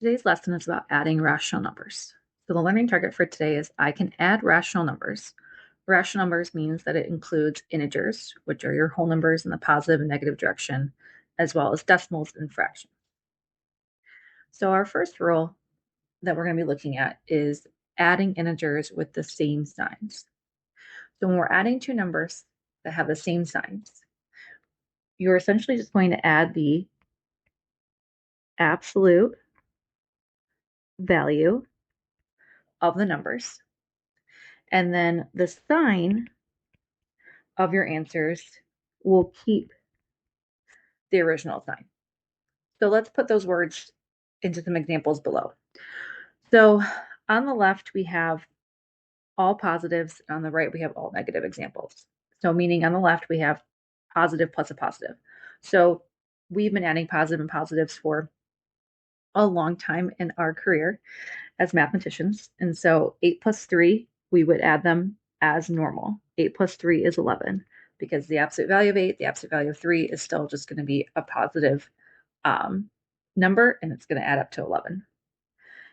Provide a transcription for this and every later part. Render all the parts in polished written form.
Today's lesson is about adding rational numbers. So the learning target for today is I can add rational numbers. Rational numbers means that it includes integers, which are your whole numbers in the positive and negative direction, as well as decimals and fractions. So our first rule that we're going to be looking at is adding integers with the same signs. So when we're adding two numbers that have the same signs, you're essentially just going to add the absolute value of the numbers, and then the sign of your answers will keep the original sign. So let's put those words into some examples below. So on the left, we have all positives. On the right, we have all negative examples. So meaning on the left, we have positive plus a positive. So we've been adding positive and positives for a long time in our career as mathematicians. And so 8 plus 3, we would add them as normal. 8 plus 3 is 11 because the absolute value of 8, the absolute value of 3 is still just going to be a positive number, and it's going to add up to 11.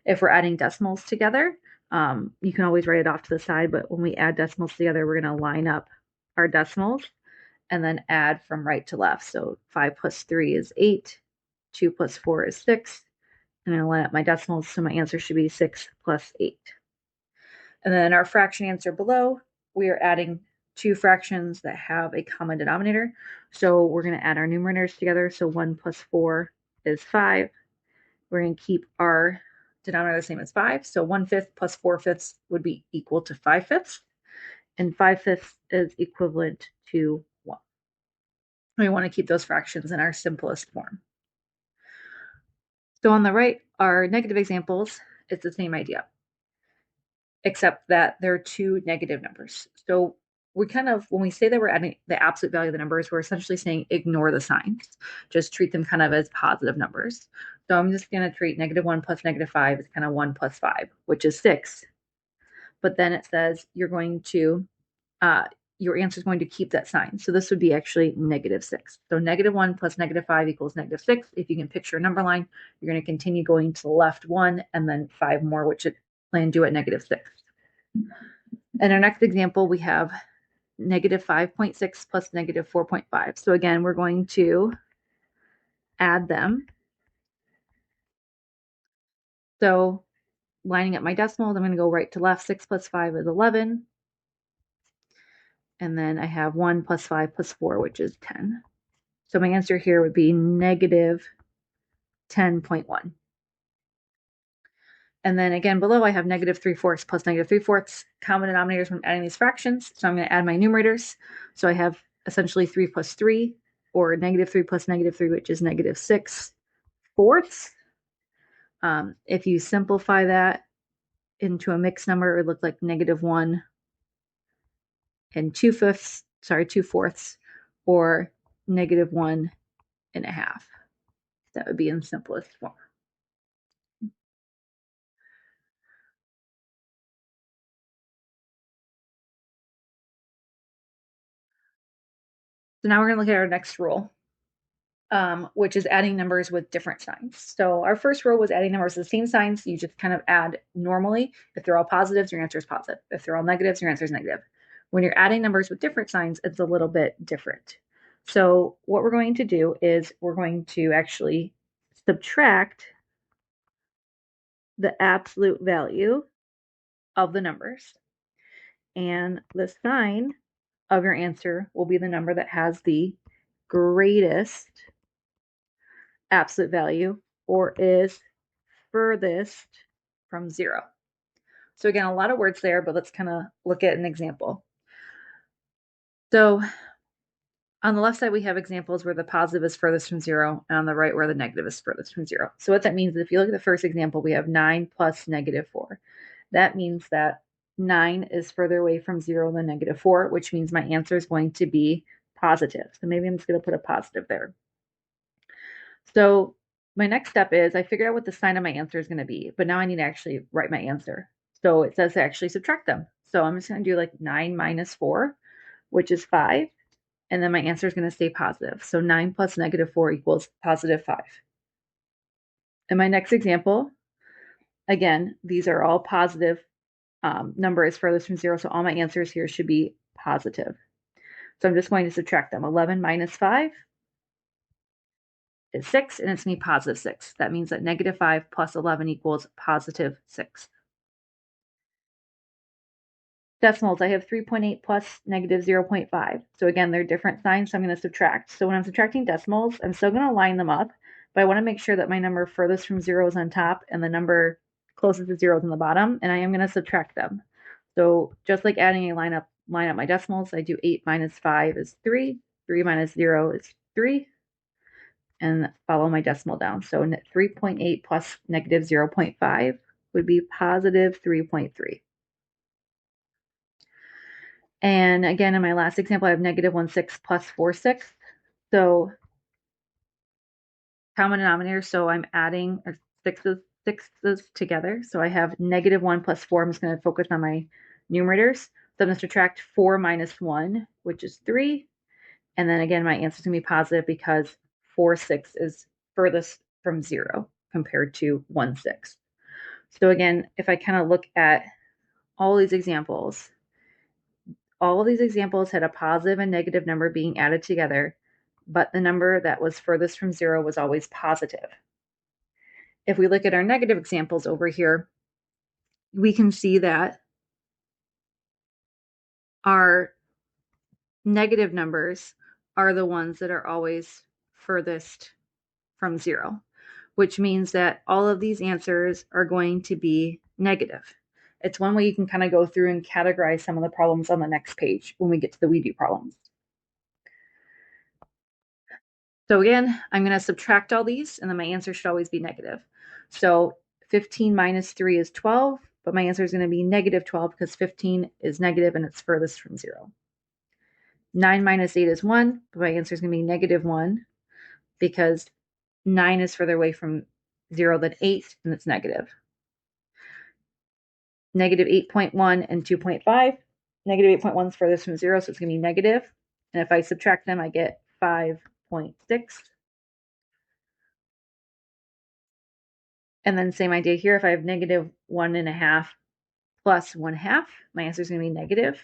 If we're adding decimals together, you can always write it off to the side, but when we add decimals together, we're going to line up our decimals and then add from right to left. So 5 plus 3 is 8, 2 plus 4 is 6, and I'm going to line up my decimals, so my answer should be 6 plus 8. And then our fraction answer below, we are adding two fractions that have a common denominator. So we're going to add our numerators together. So 1 plus 4 is 5. We're going to keep our denominator the same as 5. So 1/5 plus 4/5 would be equal to 5/5. And 5/5 is equivalent to 1. We want to keep those fractions in our simplest form. So on the right, our negative examples, it's the same idea, except that there are two negative numbers. So we kind of, when we say that we're adding the absolute value of the numbers, we're essentially saying ignore the signs. Just treat them kind of as positive numbers. So I'm just going to treat -1 plus -5 as kind of 1 plus 5, which is 6. But then it says you're going to, your answer is going to keep that sign. So this would be actually -6. So -1 plus -5 equals -6. If you can picture a number line, you're going to continue going to the left 1 and then 5 more, which it plan to do at -6. In our next example, we have -5.6 plus -4.5. So again, we're going to add them. So lining up my decimals, I'm going to go right to left. 6 plus 5 is 11. And then I have 1 plus 5 plus 4, which is 10. So my answer here would be -10.1. And then again, below I have -3/4 plus -3/4 common denominators when adding these fractions. So I'm going to add my numerators. So I have essentially 3 plus 3, or -3 plus -3, which is -6/4. If you simplify that into a mixed number, it would look like -1 and 2/4, or -1.5. That would be in simplest form. So now we're going to look at our next rule, which is adding numbers with different signs. So our first rule was adding numbers with the same signs. You just kind of add normally. If they're all positives, your answer is positive. If they're all negatives, your answer is negative. When you're adding numbers with different signs, it's a little bit different. So what we're going to do is we're going to actually subtract the absolute value of the numbers. And the sign of your answer will be the number that has the greatest absolute value or is furthest from 0. So again, a lot of words there, but let's kind of look at an example. So on the left side, we have examples where the positive is furthest from 0, and on the right where the negative is furthest from 0. So what that means is if you look at the first example, we have 9 plus -4. That means that 9 is further away from 0 than -4, which means my answer is going to be positive. So maybe I'm just going to put a positive there. So my next step is I figured out what the sign of my answer is going to be, but now I need to actually write my answer. So it says to actually subtract them. So I'm just going to do like 9 minus 4, which is 5. And then my answer is going to stay positive. So 9 plus -4 equals +5. In my next example, Again, these are all positive numbers furthest from 0, so all my answers here should be positive. So I'm just going to subtract them. 11 minus 5 is 6, and it's going to be positive 6. That means that negative 5 plus 11 equals positive 6. Decimals, I have 3.8 plus negative 0.5. So again, they're different signs, so I'm going to subtract. So when I'm subtracting decimals, I'm still going to line them up, but I want to make sure that my number furthest from 0 is on top and the number closest to 0 is on the bottom, and I am going to subtract them. So just like adding a line up my decimals, I do 8 minus 5 is 3, 3 minus 0 is 3, and follow my decimal down. So 3.8 plus negative 0.5 would be positive 3.3. And again, in my last example, I have negative 1/6 plus 4/6. So common denominator, so I'm adding sixes together. So I have negative 1 plus 4. I'm just going to focus on my numerators. So I'm going to subtract 4 minus 1, which is 3. And then again, my answer is going to be positive because 4/6 is furthest from 0 compared to 1/6. So again, if I kind of look at all these examples had a positive and negative number being added together, but the number that was furthest from 0 was always positive. If we look at our negative examples over here, we can see that our negative numbers are the ones that are always furthest from 0, which means that all of these answers are going to be negative. It's one way you can kind of go through and categorize some of the problems on the next page when we get to the we do problems. So again, I'm going to subtract all these, and then my answer should always be negative. So 15 minus 3 is 12, but my answer is going to be negative 12 because 15 is negative and it's furthest from 0. 9 minus 8 is 1, but my answer is going to be negative 1 because 9 is further away from 0 than 8, and it's negative. Negative 8.1 and 2.5. Negative 8.1 is furthest from 0, so it's going to be negative. And if I subtract them, I get 5.6. And then same idea here. If I have negative 1.5 plus 1/2, my answer is going to be negative.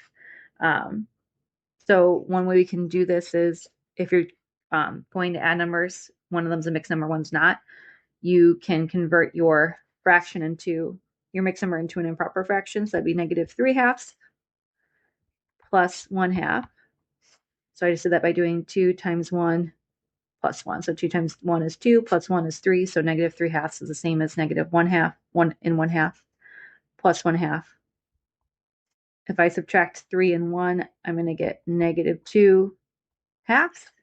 So one way we can do this is if you're going to add numbers, one of them's a mixed number, one's not, you can convert your fraction into your mixed number into an improper fraction. So that'd be negative 3/2 plus 1/2. So I just did that by doing 2 times 1 plus 1. So 2 times 1 is 2, plus 1 is 3. So negative 3/2 is the same as negative 1/2, 1 and 1/2 plus 1/2. If I subtract 3 and 1, I'm going to get negative 2/2,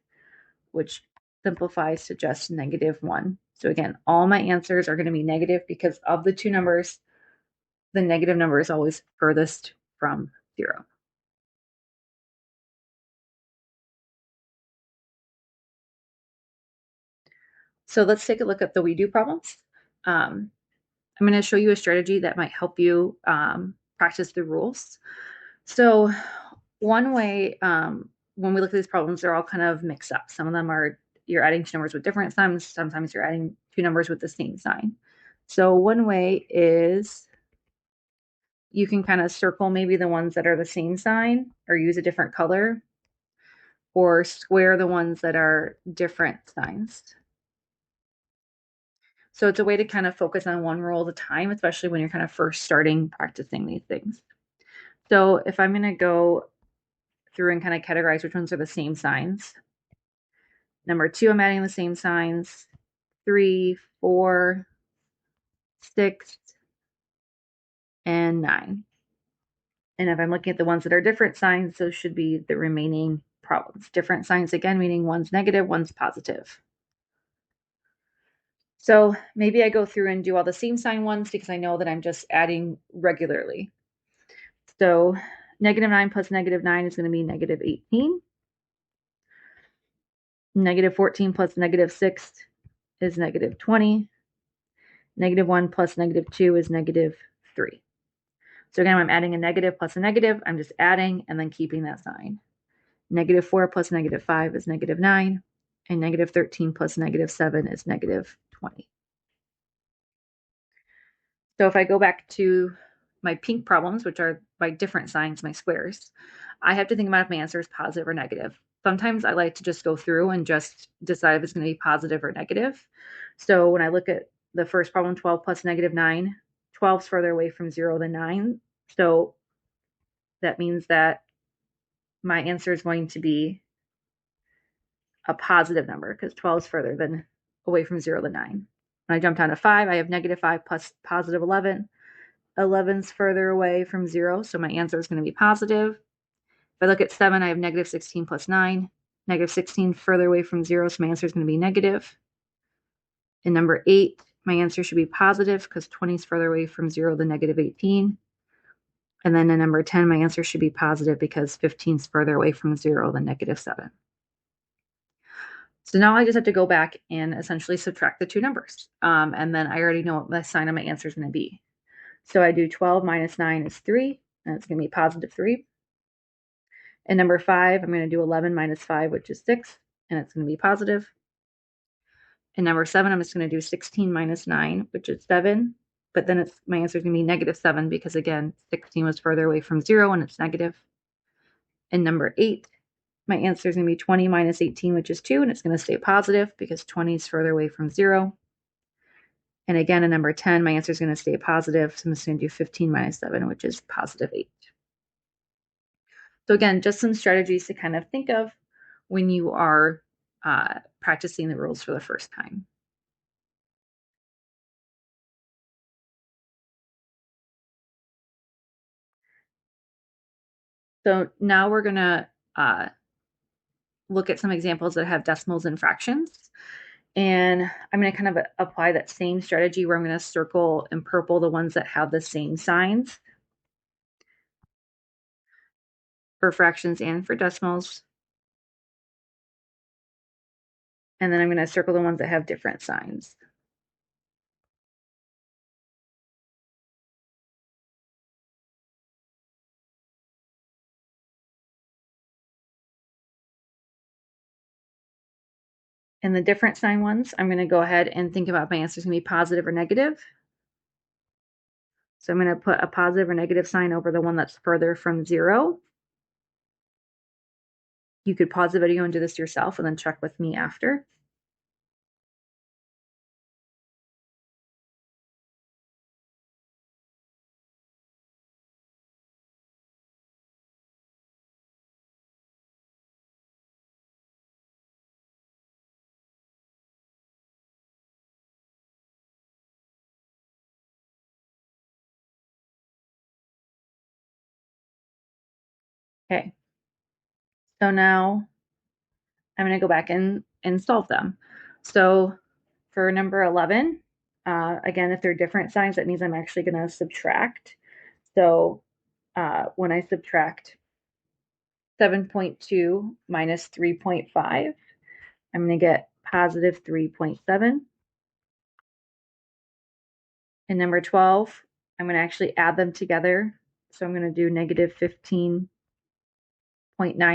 which simplifies to just negative 1. So again, all my answers are going to be negative because of the two numbers, the negative number is always furthest from 0. So let's take a look at the we do problems. I'm going to show you a strategy that might help you practice the rules. So one way, when we look at these problems, they're all kind of mixed up. Some of them are you're adding two numbers with different signs. Sometimes you're adding two numbers with the same sign. So one way is you can kind of circle maybe the ones that are the same sign or use a different color, or square the ones that are different signs. So it's a way to kind of focus on one rule at a time, especially when you're kind of first starting practicing these things. So if I'm going to go through and kind of categorize which ones are the same signs. Number 2, I'm adding the same signs. 3, 4, 6, and 9. And if I'm looking at the ones that are different signs, those should be the remaining problems. Different signs, again, meaning one's negative, one's positive. So maybe I go through and do all the same sign ones because I know that I'm just adding regularly. So negative 9 plus negative 9 is going to be negative 18. Negative 14 plus negative 6 is negative 20. Negative 1 plus negative 2 is negative 3. So again, I'm adding a negative plus a negative. I'm just adding and then keeping that sign. Negative 4 plus negative 5 is negative 9. And negative 13 plus negative 7 is negative 20. So if I go back to my pink problems, which are by different signs, my squares, I have to think about if my answer is positive or negative. Sometimes I like to just go through and just decide if it's going to be positive or negative. So when I look at the first problem, 12 plus negative 9, 12 is further away from 0 than 9. So that means that my answer is going to be a positive number because 12 is further than away from 0 than 9. When I jump down to 5, I have negative 5 plus positive 11. 11's further away from 0, so my answer is going to be positive. If I look at 7, I have negative 16 plus 9. Negative 16 further away from 0, so my answer is going to be negative. In number 8, my answer should be positive because 20 is further away from 0 than negative 18. And then in number 10, my answer should be positive because 15 is further away from 0 than negative 7. So now I just have to go back and essentially subtract the two numbers. And then I already know what the sign of my answer is going to be. So I do 12 minus 9 is 3, and it's going to be positive 3. And number 5, I'm going to do 11 minus 5, which is 6, and it's going to be positive. And number 7, I'm just going to do 16 minus 9, which is 7. But then my answer is going to be negative 7 because, again, 16 was further away from 0, and it's negative. And number 8, my answer is going to be 20 minus 18, which is 2, and it's going to stay positive because 20 is further away from 0. And again, in number 10, my answer is going to stay positive, so I'm just going to do 15 minus 7, which is positive 8. So again, just some strategies to kind of think of when you are practicing the rules for the first time. So now we're going to look at some examples that have decimals and fractions. And I'm going to kind of apply that same strategy where I'm going to circle in purple the ones that have the same signs for fractions and for decimals. And then I'm going to circle the ones that have different signs. And the different sign ones, I'm going to go ahead and think about my answer is going to be positive or negative. So I'm going to put a positive or negative sign over the one that's further from 0. You could pause the video and do this yourself and then check with me after. Okay. So now I'm going to go back and solve them. So for number 11, again, if they're different signs, that means I'm actually going to subtract. So when I subtract 7.2 minus 3.5, I'm going to get positive 3.7. And number 12, I'm going to actually add them together. So I'm going to do negative 15.9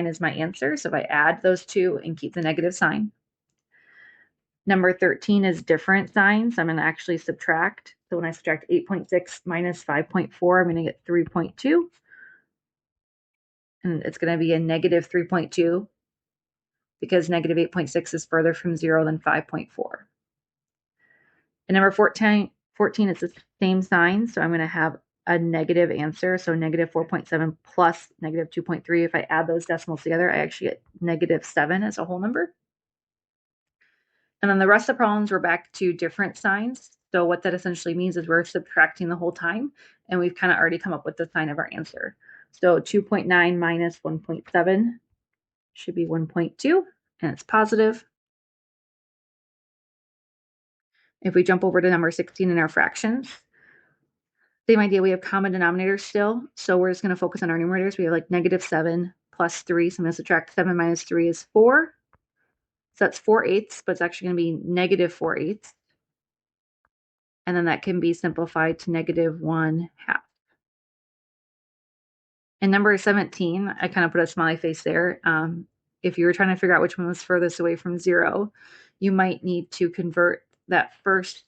as my answer. So if I add those two and keep the negative sign. Number 13 is different signs. I'm going to actually subtract. So when I subtract 8.6 minus 5.4, I'm going to get 3.2. And it's going to be a negative 3.2 because negative 8.6 is further from 0 than 5.4. And number 14 is the same sign. So I'm going to have a negative answer. So negative 4.7 plus negative 2.3. If I add those decimals together, I actually get negative 7 as a whole number. And then the rest of the problems, we're back to different signs. So what that essentially means is we're subtracting the whole time, and we've kind of already come up with the sign of our answer. So 2.9 minus 1.7 should be 1.2, and it's positive. If we jump over to number 16 in our fractions, same idea, we have common denominators still. So we're just going to focus on our numerators. We have like negative 7 plus 3. So I'm going to subtract 7 minus 3 is 4. So that's 4/8, but it's actually going to be negative 4/8. And then that can be simplified to negative 1/2. And number 17, I kind of put a smiley face there. If you were trying to figure out which one was furthest away from 0, you might need to convert that first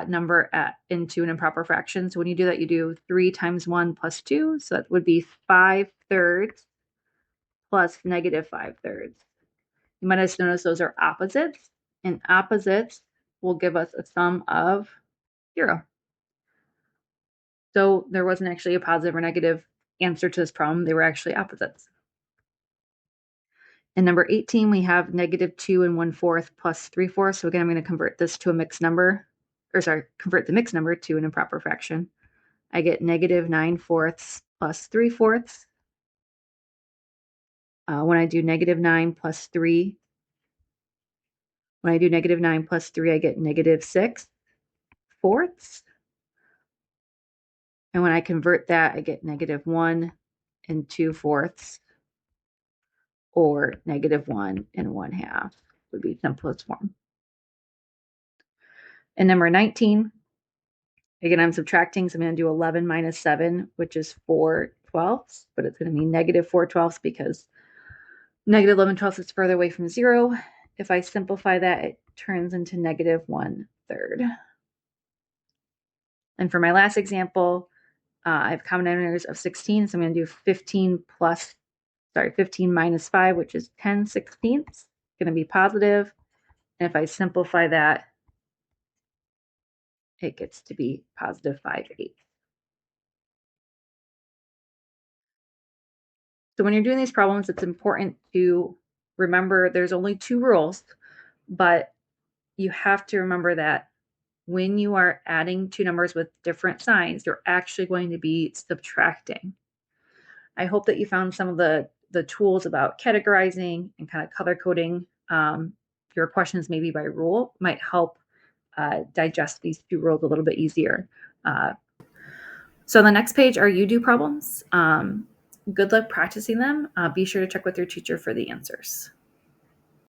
number into an improper fraction. So when you do that, you do 3 times 1 plus 2. So that would be 5/3 plus -5/3. You might have noticed those are opposites, and opposites will give us a sum of 0. So there wasn't actually a positive or negative answer to this problem. They were actually opposites. In number 18, we have -2 1/4 plus 3/4. So again, I'm going to convert this to a mixed number, convert the mixed number to an improper fraction. I get -9/4 plus 3/4. When I do -9 plus 3, I get -6/4. And when I convert that, I get -1 2/4, or -1 1/2 would be simplest form. And number 19, again, I'm subtracting, so I'm going to do 11 minus 7, which is 4/12, but it's going to be -4/12 because -11/12 is further away from 0. If I simplify that, it turns into -1/3. And for my last example, I have common denominators of 16, so I'm going to do 15 minus 5, which is 10/16. It's going to be positive. And if I simplify that, it gets to be positive 5/8. So when you're doing these problems, it's important to remember there's only 2 rules, but you have to remember that when you are adding 2 numbers with different signs, you're actually going to be subtracting. I hope that you found some of the tools about categorizing and kind of color coding your questions maybe by rule might help digest these 2 rules a little bit easier. So on the next page are you do problems. Good luck practicing them. Be sure to check with your teacher for the answers.